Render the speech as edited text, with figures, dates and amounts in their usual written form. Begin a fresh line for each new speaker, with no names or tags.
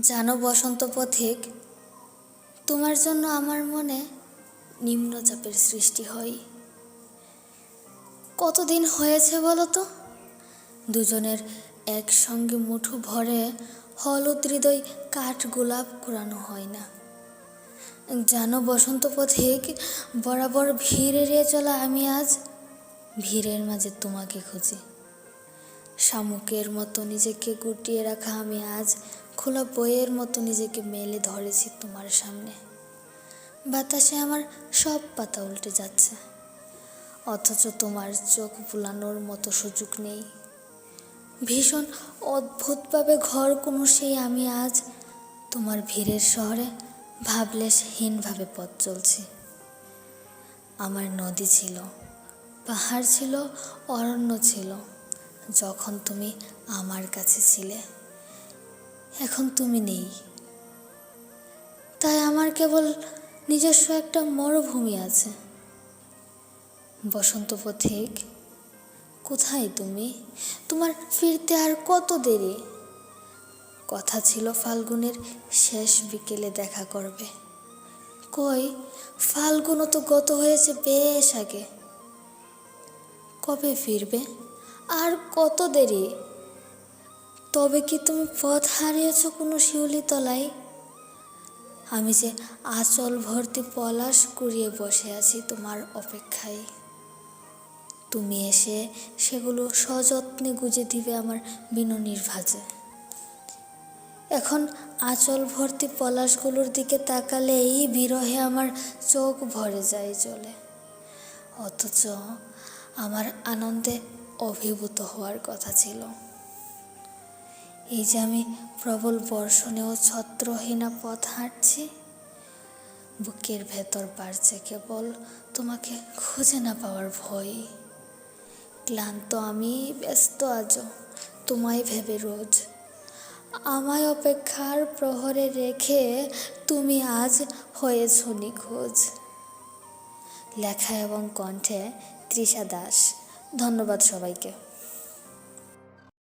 জানো বসন্ত পথিক, তোমার জন্য আমার মনে নিম্নচাপের সৃষ্টি হয়। কতদিন হয়েছে বলো তো, দুজনের একসঙ্গে মুঠো ভরে হলুদ হৃদয় কাঠ গোলাপ কুড়ানো হয় না। জানো বসন্ত পথিক, বরাবর ভিড় এড়িয়ে চলা আমি আজ ভিড়ের মাঝে তোমাকে খুঁজি। শামুকের মতো নিজেকে গুটিয়ে রাখা আমি আজ খোলা বইয়ের মতো নিজেকে মেলে ধরেছি তোমার সামনে। বাতাসে আমার সব পাতা উল্টে যাচ্ছে, অথচ তোমার চোখ বুলানোর মতো সুযোগ নেই। ভীষণ অদ্ভুতভাবে ঘর কোনো সেই আমি আজ তোমার ভিড়ের শহরে ভাবলেশহীনভাবে পথ চলছি। আমার নদী ছিল, পাহাড় ছিল, অরণ্য ছিল যখন তুমি আমার কাছে ছিলে। এখন তুমি নেই, তাই আমার কেবল নিজস্ব একটা মরুভূমি আছে। বসন্ত পথিক, কোথায় তুমি? তোমার ফিরতে আর কত দেরি? কথা ছিল ফাল্গুনের শেষ বিকেলে দেখা করবে। কই, ফাল্গুনও তো গত হয়েছে বেশ আগে। কবে ফিরবে? আর কত দেরি? তবে কি তুমি পথ হারিয়েছ কোনো শিউলি তলায়? আমি যে আঁচল ভর্তি পলাশ কুড়িয়ে বসে আছি তোমার অপেক্ষায়। তুমি এসে সেগুলো সযত্নে গুজে দিবে আমার বিনুনির ভাঁজে। এখন আঁচল ভর্তি পলাশগুলোর দিকে তাকালেই বিরহে আমার চোখ ভরে যায় জলে। অথচ আমার আনন্দে অভিভূত হওয়ার কথা ছিল। এই যে আমি প্রবল বর্ষণেও ছত্রহীনা পথ হাঁটছি, বুকের ভেতর বাড়ছে কেবল তোমাকে খুঁজে না পাওয়ার ভয়। ক্লান্ত আমি, ব্যস্ত আজও তোমায় ভেবে রোজ। আমায় অপেক্ষার প্রহরে রেখে তুমি আজ হয়েছ নিখোঁজ। লেখা এবং কণ্ঠে তৃষা দাস। ধন্যবাদ সবাইকে।